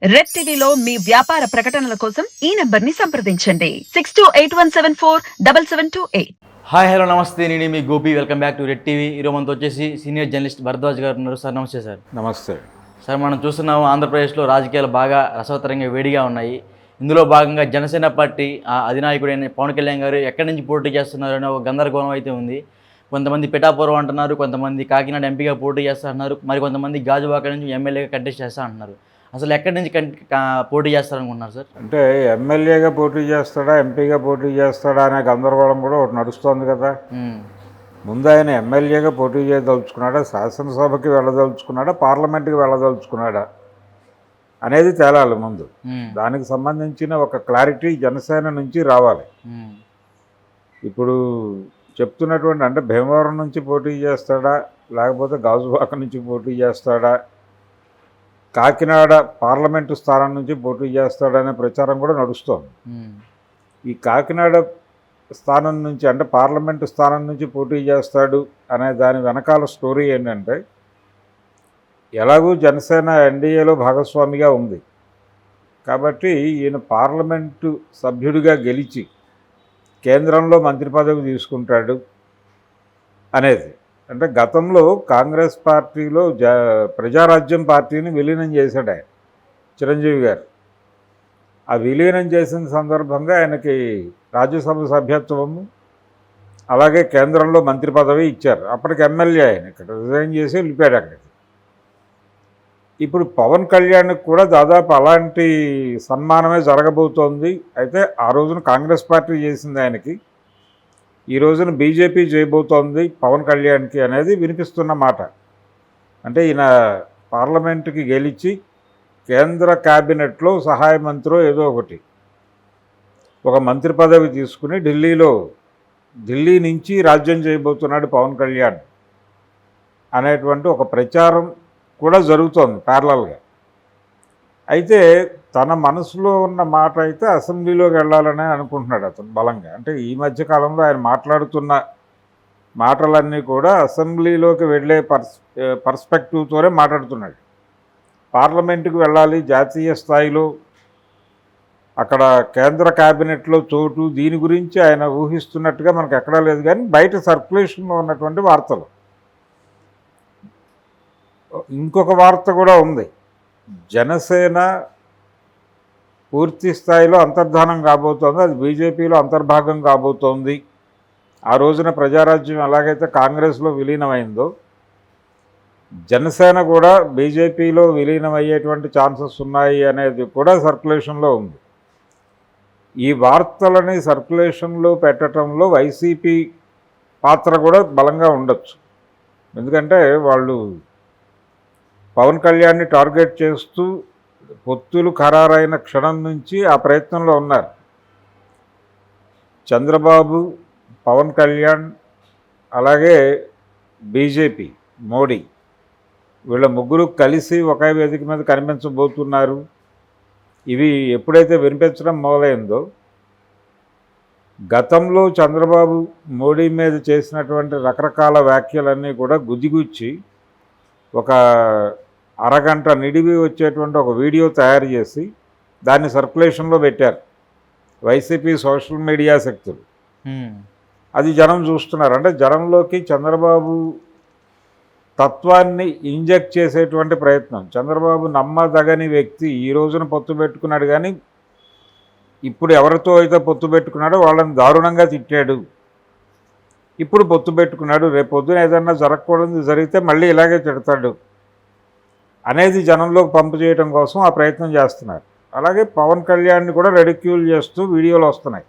Red టీవీలో మీ వ్యాపార ప్రకటనల కోసం ఈ నంబర్ని సంప్రదించండి 6281747728. హాయ్ హలో నమస్తే, నేను మీ Gopi. Welcome back to Red TV. ఈరోజు మనతో వచ్చేసి సీనియర్ జర్నలిస్ట్ భరద్వాజ్ గారు ఉన్నారు. సార్ నమస్తే. సార్ నమస్తే. సార్ మనం చూస్తున్నాము ఆంధ్రప్రదేశ్లో రాజకీయాలు బాగా రసవత్తరంగా వేడిగా ఉన్నాయి. ఇందులో భాగంగా జనసేన పార్టీ అధినాయకుడైన పవన్ కళ్యాణ్ గారు ఎక్కడి నుంచి పోటీ చేస్తున్నారు అనే ఒక గందరగోళం అయితే ఉంది. కొంతమంది పిఠాపురం అంటున్నారు, కొంతమంది కాకినాడ ఎంపీగా పోటీ చేస్తా అంటున్నారు, మరి కొంతమంది గాజువాక నుంచి ఎమ్మెల్యేగా కంటెస్ట్ చేస్తా అంటున్నారు. అసలు ఎక్కడి నుంచి పోటీ చేస్తారనుకుంటున్నారు సార్? అంటే ఎమ్మెల్యేగా పోటీ చేస్తాడా, ఎంపీగా పోటీ చేస్తాడా అనే గందరగోళం కూడా ఒకటి నడుస్తోంది కదా. ముందు ఆయన ఎమ్మెల్యేగా పోటీ చేయదలుచుకున్నాడా, శాసనసభకి వెళ్ళదలుచుకున్నాడా, పార్లమెంట్కి వెళ్ళదలుచుకున్నాడా అనేది తేలాలి ముందు. దానికి సంబంధించిన ఒక క్లారిటీ జనసేన నుంచి రావాలి. ఇప్పుడు చెప్తున్నటువంటి అంటే భీమవరం నుంచి పోటీ చేస్తాడా, లేకపోతే గాజువాక నుంచి పోటీ చేస్తాడా, కాకినాడ పార్లమెంటు స్థానం నుంచి పోటీ చేస్తాడనే ప్రచారం కూడా నడుస్తోంది. ఈ కాకినాడ స్థానం నుంచి అంటే పార్లమెంటు స్థానం నుంచి పోటీ చేస్తాడు అనే దాని వెనకాల స్టోరీ ఏంటంటే, ఎలాగూ జనసేన ఎన్డీఏలో భాగస్వామిగా ఉంది కాబట్టి ఈయన పార్లమెంటు సభ్యుడిగా గెలిచి కేంద్రంలో మంత్రి పదవి తీసుకుంటాడు అనేది. అంటే గతంలో కాంగ్రెస్ పార్టీలో ప్రజారాజ్యం పార్టీని విలీనం చేశాడు ఆయన, చిరంజీవి గారు. ఆ విలీనం చేసిన సందర్భంగా ఆయనకి రాజ్యసభ సభ్యత్వము అలాగే కేంద్రంలో మంత్రి పదవి ఇచ్చారు. అప్పటికి ఎమ్మెల్యే ఆయన ఇక్కడ రిజైన్ చేసి వెళ్ళిపోయాడు అక్కడికి. ఇప్పుడు పవన్ కళ్యాణ్కి కూడా దాదాపు అలాంటి సన్మానమే జరగబోతోంది. అయితే ఆ రోజున కాంగ్రెస్ పార్టీ చేసింది ఆయనకి, ఈ రోజున బీజేపీ చేయబోతోంది పవన్ కళ్యాణ్కి అనేది వినిపిస్తున్న మాట. అంటే ఈయన పార్లమెంటుకి గెలిచి కేంద్ర క్యాబినెట్లో సహాయ మంత్రో ఏదో ఒకటి ఒక మంత్రి పదవి తీసుకుని ఢిల్లీ నుంచి రాజ్యం చేయబోతున్నాడు పవన్ కళ్యాణ్ అనేటువంటి ఒక ప్రచారం కూడా జరుగుతోంది ప్యారలల్గా. అయితే తన మనసులో ఉన్న మాట అయితే అసెంబ్లీలోకి వెళ్ళాలని అనుకుంటున్నాడు అతను బలంగా. అంటే ఈ మధ్య కాలంలో ఆయన మాట్లాడుతున్న మాటలన్నీ కూడా అసెంబ్లీలోకి వెళ్ళే పర్స్పెక్టివ్తోనే మాట్లాడుతున్నాడు. పార్లమెంటుకు వెళ్ళాలి, జాతీయ స్థాయిలో అక్కడ కేంద్ర క్యాబినెట్లో చోటు, దీని గురించి ఆయన ఊహిస్తున్నట్టుగా మనకు ఎక్కడా లేదు. కానీ బయట సర్క్యులేషన్లో ఉన్నటువంటి వార్తలు. ఇంకొక వార్త కూడా ఉంది, జనసేన పూర్తి స్థాయిలో అంతర్ధానం కాబోతోంది, అది బీజేపీలో అంతర్భాగం కాబోతోంది. ఆ రోజున ప్రజారాజ్యం ఎలాగైతే కాంగ్రెస్లో విలీనమైందో, జనసేన కూడా బీజేపీలో విలీనం అయ్యేటువంటి ఛాన్సెస్ ఉన్నాయి అనేది కూడా సర్క్యులేషన్లో ఉంది. ఈ వార్తలని సర్క్యులేషన్లో పెట్టడంలో వైసీపీ పాత్ర కూడా బలంగా ఉండొచ్చు. ఎందుకంటే వాళ్ళు పవన్ కళ్యాణ్ని టార్గెట్ చేస్తూ పొత్తులు ఖరారైన క్షణం నుంచి ఆ ప్రయత్నంలో ఉన్నారు. చంద్రబాబు, పవన్ కళ్యాణ్ అలాగే బీజేపీ, మోడీ, వీళ్ళ ముగ్గురు కలిసి ఒకే వేదిక మీద కనిపించబోతున్నారు. ఇవి ఎప్పుడైతే వినిపించడం మొదలైందో, గతంలో చంద్రబాబు మోడీ మీద చేసినటువంటి రకరకాల వ్యాఖ్యలన్నీ కూడా గుదిగుచ్చి ఒక అరగంట నిడివి వచ్చేటువంటి ఒక వీడియో తయారు చేసి దాన్ని సర్క్యులేషన్లో పెట్టారు వైసీపీ సోషల్ మీడియా శక్తులు. అది జనం చూస్తున్నారు. అంటే జనంలోకి చంద్రబాబు తత్వాన్ని ఇంజెక్ట్ చేసేటువంటి ప్రయత్నం. చంద్రబాబు నమ్మదగని వ్యక్తి, ఈ రోజున పొత్తు పెట్టుకున్నాడు కానీ ఇప్పుడు ఎవరితో అయితే పొత్తు పెట్టుకున్నాడో వాళ్ళని దారుణంగా తిట్టాడు, ఇప్పుడు పొత్తు పెట్టుకున్నాడు, రేపు పొద్దున ఏదన్నా జరగకూడదు జరిగితే మళ్ళీ ఇలాగే తిడతాడు అనేది జనంలోకి పంపు చేయడం కోసం ఆ ప్రయత్నం చేస్తున్నారు. అలాగే పవన్ కళ్యాణ్ని కూడా రెడిక్యూల్ చేస్తూ వీడియోలు వస్తున్నాయి.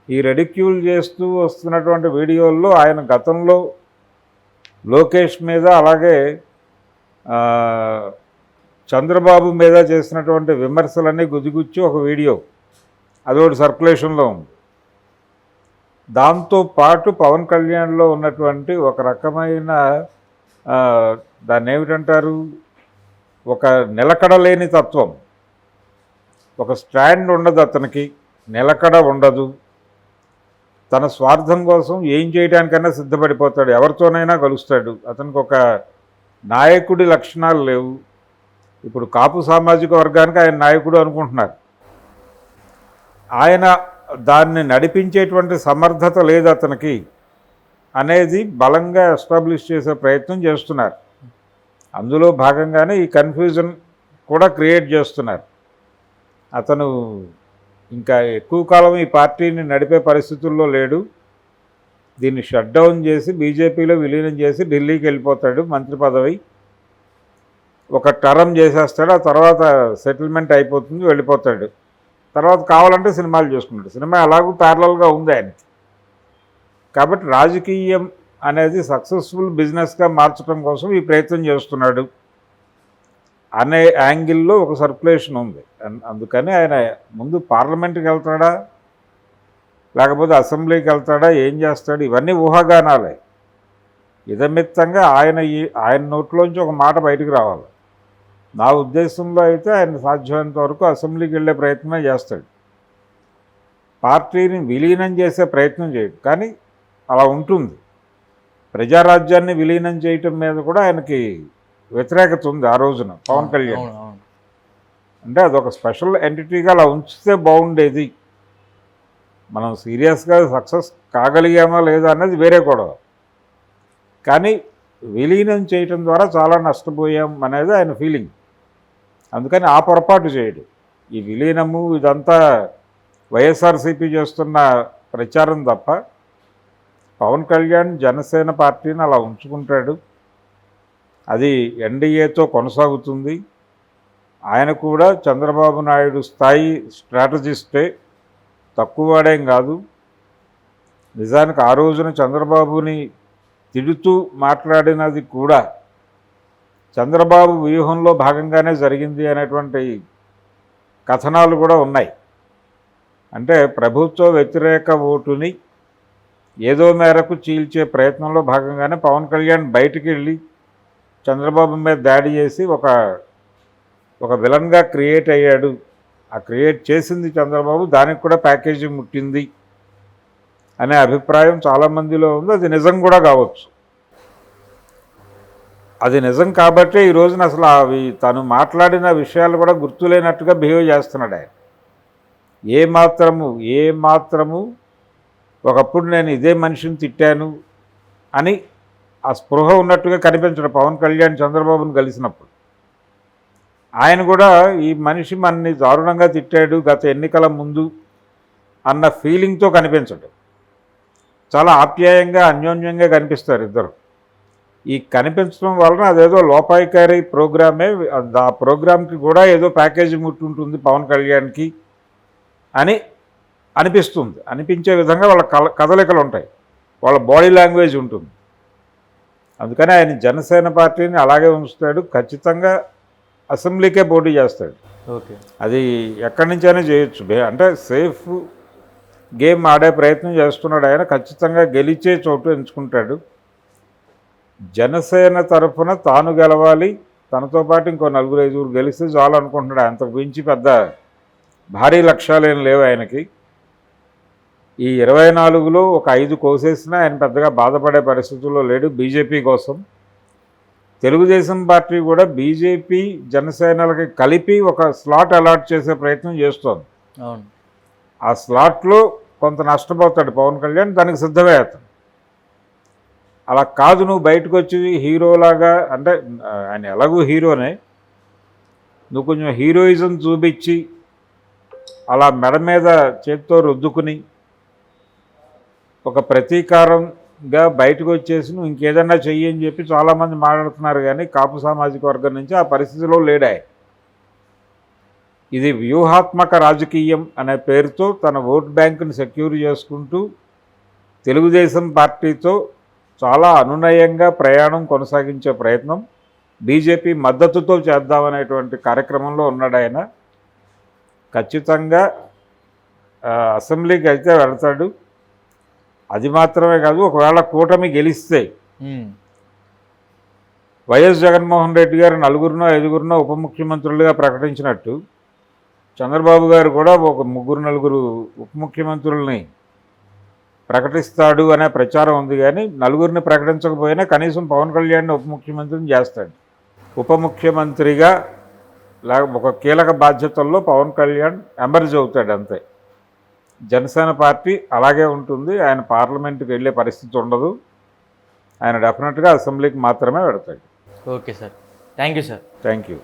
ఈ రెడిక్యూల్ చేస్తూ వస్తున్నటువంటి వీడియోల్లో ఆయన గతంలో లోకేష్ మీద అలాగే చంద్రబాబు మీద చేసినటువంటి విమర్శలన్నీ గుదిగుచ్చి ఒక వీడియో అదొకటి సర్క్యులేషన్లో ఉంది. దాంతోపాటు పవన్ కళ్యాణ్లో ఉన్నటువంటి ఒక రకమైన దాన్ని ఏమిటంటారు, ఒక నిలకడలేని తత్వం, ఒక స్టాండ్ ఉండదు అతనికి, నిలకడ ఉండదు. తన స్వార్థం కోసం ఏం చేయడానికైనా సిద్ధపడిపోతాడు, ఎవరితోనైనా కలుస్తాడు. అతనికి ఒక నాయకుడి లక్షణాలు లేవు. ఇప్పుడు కాపు సామాజిక వర్గానికి ఆయన నాయకుడు అనుకుంటున్నారు. ఆయన దాన్ని నడిపించేటువంటి సమర్థత లేదు అతనికి అనేది బలంగా ఎస్టాబ్లిష్ చేసే ప్రయత్నం చేస్తున్నారు. అందులో భాగంగానే ఈ కన్ఫ్యూజన్ కూడా క్రియేట్ చేస్తున్నారు. అతను ఇంకా ఎక్కువ కాలం ఈ పార్టీని నడిపే పరిస్థితుల్లో లేడు, దీన్ని షట్ డౌన్ చేసి బీజేపీలో విలీనం చేసి ఢిల్లీకి వెళ్ళిపోతాడు, మంత్రి పదవి ఒక టర్మ్ చేసేస్తాడు, ఆ తర్వాత సెటిల్మెంట్ అయిపోతుంది, వెళ్ళిపోతాడు. తర్వాత కావాలంటే సినిమాలు చేసుకుంటాడు. సినిమా అలాగూ ప్యారలల్గా ఉంది ఆయనకి. కాబట్టి రాజకీయం అనేది సక్సెస్ఫుల్ బిజినెస్గా మార్చడం కోసం ఈ ప్రయత్నం చేస్తున్నాడు అనే యాంగిల్లో ఒక సర్క్యులేషన్ ఉంది. అందుకని ఆయన ముందు పార్లమెంట్కి వెళ్తాడా లేకపోతే అసెంబ్లీకి వెళ్తాడా, ఏం చేస్తాడు, ఇవన్నీ ఊహాగానాలే. ఇదమిత్తంగా ఆయన నోట్లోంచి ఒక మాట బయటికి రావాలి. నా ఉద్దేశంలో అయితే ఆయన సాధ్యమైనంత వరకు అసెంబ్లీకి వెళ్ళే ప్రయత్నమే చేస్తాడు. పార్టీని విలీనం చేసే ప్రయత్నం చేయడు, కానీ అలా ఉంటుంది. ప్రజారాజ్యాన్ని విలీనం చేయటం మీద కూడా ఆయనకి వ్యతిరేకత ఉంది ఆ రోజున పవన్ కళ్యాణ్. అంటే అదొక స్పెషల్ ఎంటిటీగా అలా ఉంచితే బాగుండేది. మనం సీరియస్గా సక్సెస్ కాగలిగామా లేదా అన్నది వేరే గొడవ, కానీ విలీనం చేయటం ద్వారా చాలా నష్టపోయాం అనేది ఆయన ఫీలింగ్. అందుకని ఆ పొరపాటు చేయడు. ఈ విలీనము ఇదంతా వైఎస్ఆర్సీపీ చేస్తున్న ప్రచారం తప్ప పవన్ కళ్యాణ్ జనసేన పార్టీని అలా ఉంచుకుంటాడు. అది ఎన్డీఏతో కొనసాగుతుంది. ఆయన కూడా చంద్రబాబు నాయుడు స్థాయి స్ట్రాటజిస్టే, తక్కువవాడేం కాదు. నిజానికి ఆ రోజున చంద్రబాబుని తిడుతూ మాట్లాడినది కూడా చంద్రబాబు వ్యూహంలో భాగంగానే జరిగింది అనేటువంటి కథనాలు కూడా ఉన్నాయి. అంటే ప్రభుత్వ వ్యతిరేక ఓటుని ఏదో మేరకు చీల్చే ప్రయత్నంలో భాగంగానే పవన్ కళ్యాణ్ బయటికి వెళ్ళి చంద్రబాబు మీద దాడి చేసి ఒక విలన్గా క్రియేట్ అయ్యాడు. ఆ క్రియేట్ చేసింది చంద్రబాబు, దానికి కూడా ప్యాకేజీ ముట్టింది అనే అభిప్రాయం చాలామందిలో ఉంది. అది నిజం కూడా కావచ్చు. అది నిజం కాబట్టే ఈ రోజున అసలు అవి తను మాట్లాడిన విషయాలు కూడా గుర్తులేనట్టుగా బిహేవ్ చేస్తున్నాడు ఆయన. ఏ మాత్రము ఒకప్పుడు నేను ఇదే మనిషిని తిట్టాను అని ఆ స్పృహ ఉన్నట్టుగా కనిపించడు పవన్ కళ్యాణ్ చంద్రబాబును కలిసినప్పుడు. ఆయన కూడా ఈ మనిషి మనని దారుణంగా తిట్టాడు గత ఎన్నికల ముందు అన్న ఫీలింగ్తో కనిపించడు. చాలా ఆప్యాయంగా అన్యోన్యంగా కనిపిస్తారు ఇద్దరు. ఈ కనిపించడం వలన అదేదో లోపాయికారి ప్రోగ్రామే, ఆ ప్రోగ్రామ్కి కూడా ఏదో ప్యాకేజీ ముట్టుంటుంది పవన్ కళ్యాణ్కి అని అనిపిస్తుంది. అనిపించే విధంగా వాళ్ళ కదలికలు ఉంటాయి, వాళ్ళ బాడీ లాంగ్వేజ్ ఉంటుంది. అందుకని ఆయన జనసేన పార్టీని అలాగే ఉంచుతాడు. ఖచ్చితంగా అసెంబ్లీకే పోటీ చేస్తాడు. ఓకే, అది ఎక్కడి నుంచైనా చేయొచ్చు. అంటే సేఫ్ గేమ్ ఆడే ప్రయత్నం చేస్తున్నాడు ఆయన. ఖచ్చితంగా గెలిచే చోటు ఎంచుకుంటాడు. జనసేన తరఫున తాను గెలవాలి, తనతో పాటు ఇంకో 4-5 గెలిస్తే చాలు అనుకుంటున్నాడు. అంతకు మించి పెద్ద భారీ లక్ష్యాలేం లేవు ఆయనకి. ఈ 24లో ఒక 5 కోసేసినా ఆయన పెద్దగా బాధపడే పరిస్థితుల్లో లేడు బీజేపీ కోసం. తెలుగుదేశం పార్టీ కూడా బీజేపీ జనసేనలకి కలిపి ఒక స్లాట్ అలాట్ చేసే ప్రయత్నం చేస్తోంది. అవును, ఆ స్లాట్లో కొంత నష్టపోతాడు పవన్ కళ్యాణ్, దానికి సిద్ధమే అతను. అలా కాదు, నువ్వు బయటకు వచ్చి హీరోలాగా, అంటే ఆయన ఎలాగూ హీరోనే, నువ్వు కొంచెం హీరోయిజం చూపించి అలా మెడ మీద చేతితో రుద్దుకుని ఒక ప్రతీకారంగా బయటకు వచ్చేసి నువ్వు ఇంకేదన్నా చెయ్యి అని చెప్పి చాలామంది మాట్లాడుతున్నారు. కానీ కాపు సామాజిక వర్గం నుంచి ఆ పరిస్థితిలో లేడా. ఇది వ్యూహాత్మక రాజకీయం అనే పేరుతో తన ఓట్ బ్యాంకుని సెక్యూర్ చేసుకుంటూ తెలుగుదేశం పార్టీతో చాలా అనునయంగా ప్రయాణం కొనసాగించే ప్రయత్నం బీజేపీ మద్దతుతో చేద్దామనేటువంటి కార్యక్రమంలో ఉన్నాడు ఆయన. ఖచ్చితంగా అసెంబ్లీకి అయితే వెళ్తాడు. అది మాత్రమే కాదు, ఒకవేళ కూటమి గెలిస్తే వైఎస్ జగన్మోహన్ రెడ్డి గారు 4-5 ఉప ముఖ్యమంత్రులుగా ప్రకటించినట్టు చంద్రబాబు గారు కూడా ఒక 3-4 ఉప ముఖ్యమంత్రుల్ని ప్రకటిస్తాడు అనే ప్రచారం ఉంది. కానీ 4 ప్రకటించకపోయినా కనీసం పవన్ కళ్యాణ్ని ఉప ముఖ్యమంత్రిని చేస్తాడు. ఉప ముఖ్యమంత్రిగా లేక ఒక కీలక బాధ్యతల్లో పవన్ కళ్యాణ్ ఎమర్జ్ అవుతాడు అంతే. జనసేన పార్టీ అలాగే ఉంటుంది. ఆయన పార్లమెంట్కి వెళ్ళే పరిస్థితి ఉండదు. ఆయన డెఫినెట్గా అసెంబ్లీకి మాత్రమే పెడతాడు. Okay sir, thank you sir. Thank you.